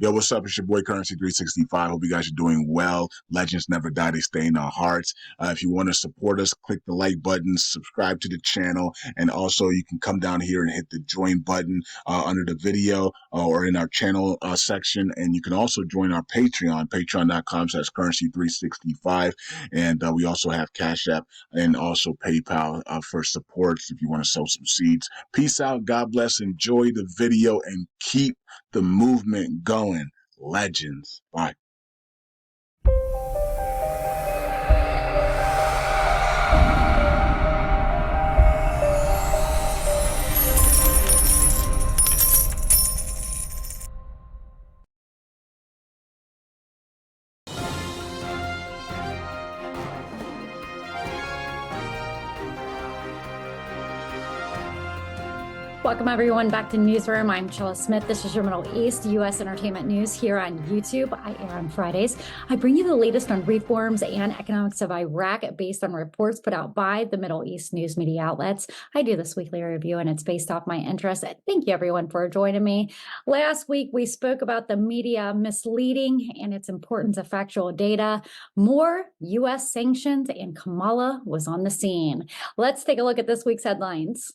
Yo, what's up? It's your boy Currency 365. Hope you guys are doing well. Legends never die, they stay in our hearts. If you want to support us, click the like button, subscribe to the channel, and also you can come down here and hit the join button under the video or in our channel section. And you can also join our Patreon, patreon.com/currency365. And we also have Cash App and also PayPal for support if you want to sow some seeds. Peace out. God bless. Enjoy the video and keep the movement going. Legends. Bye. Welcome everyone back to Newsroom. I'm Chella Smith. This is your Middle East U.S. entertainment news here on YouTube. I air on Fridays. I bring you the latest on reforms and economics of Iraq based on reports put out by the Middle East news media outlets. I do this weekly review and it's based off my interest. Thank you everyone for joining me. Last week we spoke about the media misleading and its importance of factual data. More U.S. sanctions and Kamala was on the scene. Let's take a look at this week's headlines.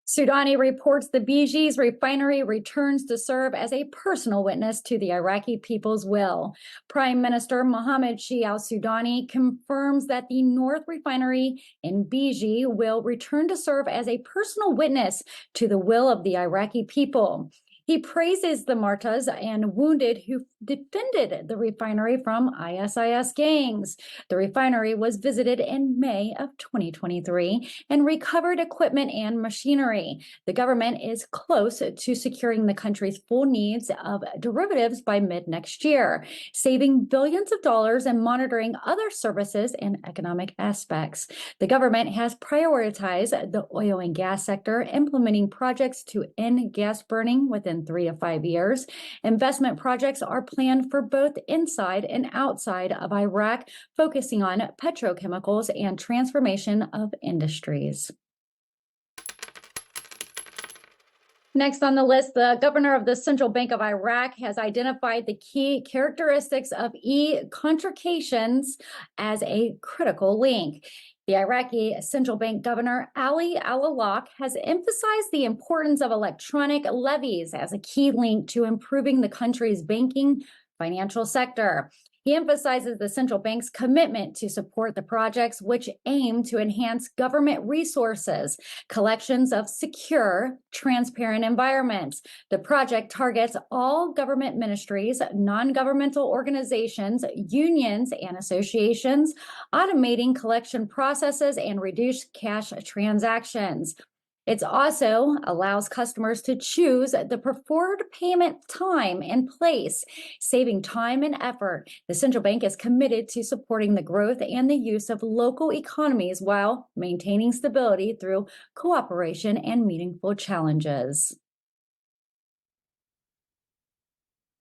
Sudani reports the BG's refinery returns to serve as a personal witness to the Iraqi people's will. Prime Minister Mohammed Shia al-Sudani confirms that the North Refinery in BG will return to serve as a personal witness to the will of the Iraqi people. He praises the martyrs and wounded who defended the refinery from ISIS gangs. The refinery was visited in May of 2023 and recovered equipment and machinery. The government is close to securing the country's full needs of derivatives by mid-next year, saving billions of dollars and monitoring other services and economic aspects. The government has prioritized the oil and gas sector, implementing projects to end gas burning within 3 to 5 years. Investment projects are planned for both inside and outside of Iraq, focusing on petrochemicals and transformation of industries. Next on the list, the governor of the Central Bank of Iraq has identified the key characteristics of e-contracations as a critical link. The Iraqi Central Bank Governor Ali Al-Awlaq has emphasized the importance of electronic levies as a key link to improving the country's banking financial sector. He emphasizes the central bank's commitment to support the projects which aim to enhance government resources, collections of secure, transparent environments. The project targets all government ministries, non-governmental organizations, unions, and associations, automating collection processes and reduce cash transactions. It also allows customers to choose the preferred payment time and place, saving time and effort. The central bank is committed to supporting the growth and the use of local economies while maintaining stability through cooperation and meaningful challenges.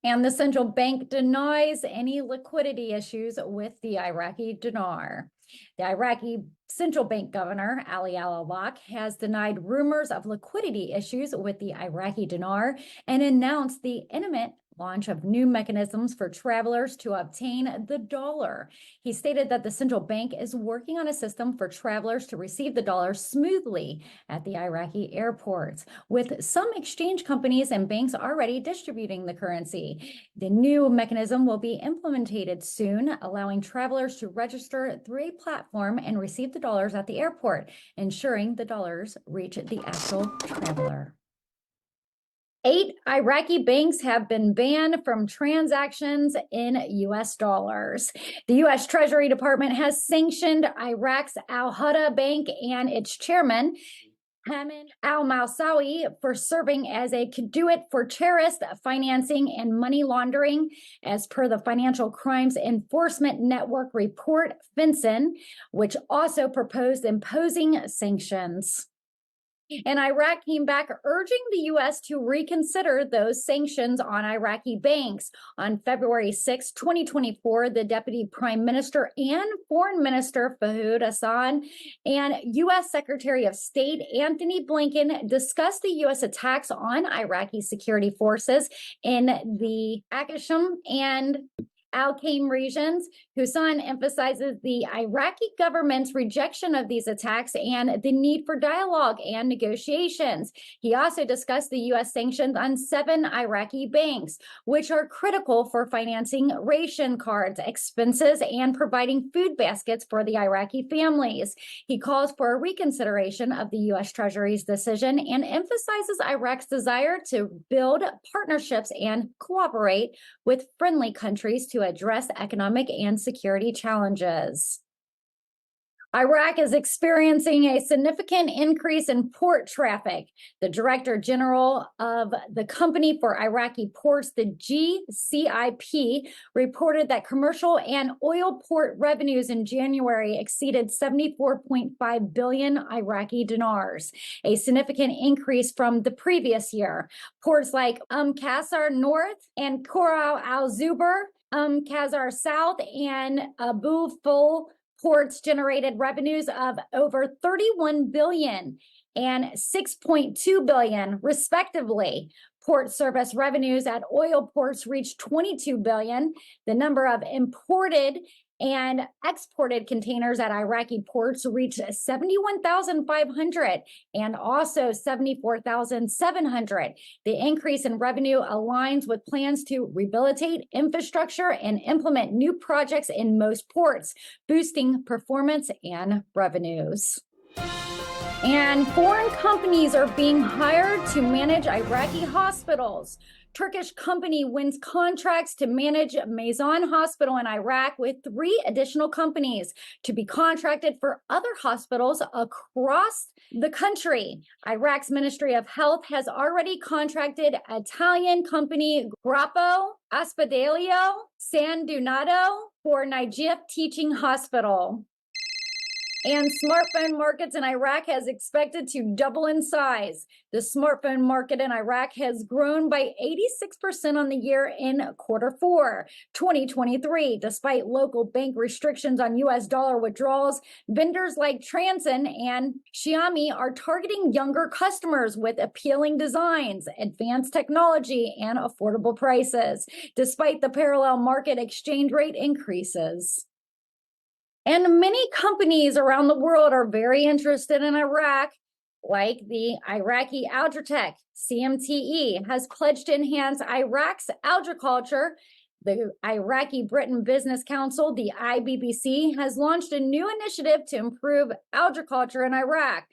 And the central bank denies any liquidity issues with the Iraqi dinar. The Iraqi Central Bank Governor Ali Al-Awlaq has denied rumors of liquidity issues with the Iraqi dinar and announced the imminent launch of new mechanisms for travelers to obtain the dollar. He stated that the central bank is working on a system for travelers to receive the dollar smoothly at the Iraqi airports, with some exchange companies and banks already distributing the currency. The new mechanism will be implemented soon, allowing travelers to register through a platform and receive the dollars at the airport, ensuring the dollars reach the actual traveler. 8 Iraqi banks have been banned from transactions in U.S. dollars. The U.S. Treasury Department has sanctioned Iraq's Al-Huda Bank and its chairman, Hamid al-Mousawi, for serving as a conduit for terrorist financing and money laundering, as per the Financial Crimes Enforcement Network report, FinCEN, which also proposed imposing sanctions. And Iraq came back urging the U.S. to reconsider those sanctions on Iraqi banks. On February 6, 2024, the Deputy Prime Minister and Foreign Minister Fahad Hassan and U.S. Secretary of State Anthony Blinken discussed the U.S. attacks on Iraqi security forces in the Aqsam and Al-Qaim regions. Hassan emphasizes the Iraqi government's rejection of these attacks and the need for dialogue and negotiations. He also discussed the U.S. sanctions on 7 Iraqi banks, which are critical for financing ration cards, expenses, and providing food baskets for the Iraqi families. He calls for a reconsideration of the U.S. Treasury's decision and emphasizes Iraq's desire to build partnerships and cooperate with friendly countries to address economic and security challenges. Iraq is experiencing a significant increase in port traffic. The Director General of the Company for Iraqi Ports, the GCIP, reported that commercial and oil port revenues in January exceeded 74.5 billion Iraqi dinars, a significant increase from the previous year. Ports like Qasr North and Khor al-Zubair, Qasr South, and Abu Ful ports generated revenues of over 31 billion and 6.2 billion, respectively. Port service revenues at oil ports reached 22 billion. The number of imported and exported containers at Iraqi ports reached 71,500 and also 74,700. The increase in revenue aligns with plans to rehabilitate infrastructure and implement new projects in most ports, boosting performance and revenues. And foreign companies are being hired to manage Iraqi hospitals. Turkish company wins contracts to manage Maison Hospital in Iraq with 3 additional companies to be contracted for other hospitals across the country. Iraq's Ministry of Health has already contracted Italian company Gruppo Ospedalerio San Donato for Najaf Teaching Hospital. And smartphone markets in Iraq has expected to double in size. The smartphone market in Iraq has grown by 86% on the year in Q4 2023. Despite local bank restrictions on U.S. dollar withdrawals, vendors like Transsion and Xiaomi are targeting younger customers with appealing designs, advanced technology, and affordable prices, despite the parallel market exchange rate increases. And many companies around the world are very interested in Iraq, like the Iraqi Algitech, CMTE, has pledged to enhance Iraq's agriculture. The Iraqi Britain Business Council, the IBBC, has launched a new initiative to improve agriculture in Iraq.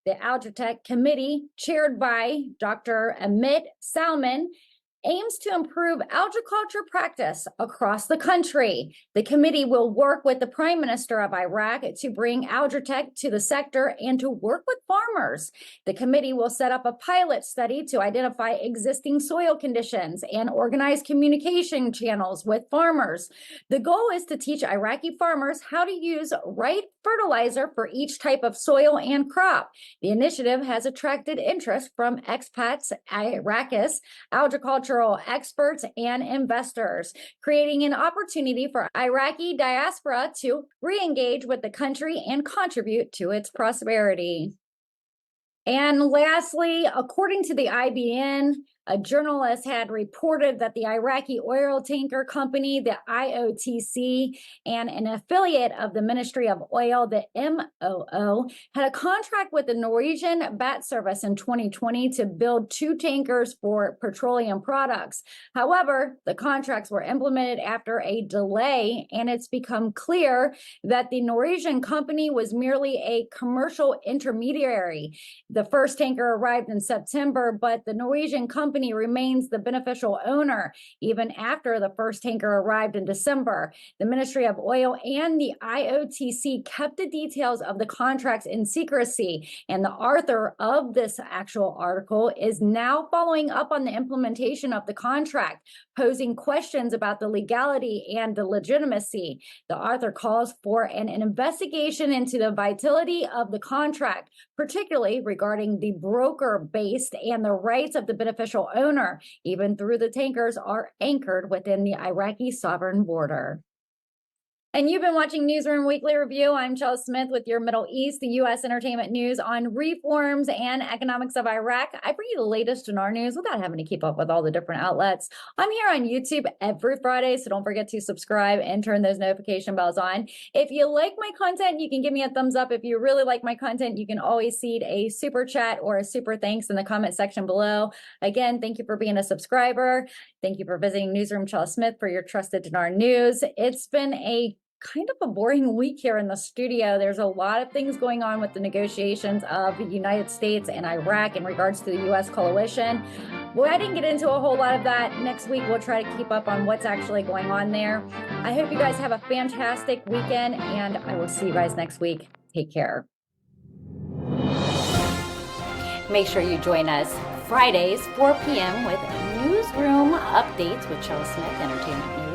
The Algitech Committee, chaired by Dr. Amit Salman, aims to improve agriculture practice across the country. The committee will work with the Prime Minister of Iraq to bring Algitech to the sector and to work with farmers. The committee will set up a pilot study to identify existing soil conditions and organize communication channels with farmers. The goal is to teach Iraqi farmers how to use right fertilizer for each type of soil and crop. The initiative has attracted interest from expats, Iraqis, agricultural experts, and investors, creating an opportunity for Iraqi diaspora to re-engage with the country and contribute to its prosperity. And lastly, according to the IBN, a journalist had reported that the Iraqi oil tanker company, the IOTC, and an affiliate of the Ministry of Oil, the MOO, had a contract with the Norwegian Bat Service in 2020 to build 2 tankers for petroleum products. However, the contracts were implemented after a delay, and it's become clear that the Norwegian company was merely a commercial intermediary. The first tanker arrived in September, but the Norwegian company company remains the beneficial owner, even after the first tanker arrived in December. The Ministry of Oil and the IOTC kept the details of the contracts in secrecy, and the author of this actual article is now following up on the implementation of the contract, posing questions about the legality and the legitimacy. The author calls for an investigation into the vitality of the contract, particularly regarding the broker-based and the rights of the beneficial owner, even though the tankers are anchored within the Iraqi sovereign border. And you've been watching Newsroom Weekly Review. I'm Chella Smith with your Middle East, the U.S. entertainment news on reforms and economics of Iraq. I bring you the latest in our news without having to keep up with all the different outlets. I'm here on YouTube every Friday, so don't forget to subscribe and turn those notification bells on. If you like my content, you can give me a thumbs up. If you really like my content, you can always seed a super chat or a super thanks in the comment section below. Again, thank you for being a subscriber. Thank you for visiting Newsroom Chella Smith for your trusted Dinar news. It's been a kind of a boring week here in the studio. There's a lot of things going on with the negotiations of the United States and Iraq in regards to the U.S. coalition. Well, I didn't get into a whole lot of that. Next week, we'll try to keep up on what's actually going on there. I hope you guys have a fantastic weekend, and I will see you guys next week. Take care. Make sure you join us Fridays, 4 p.m. with Newsroom Updates with Chella Smith Entertainment News.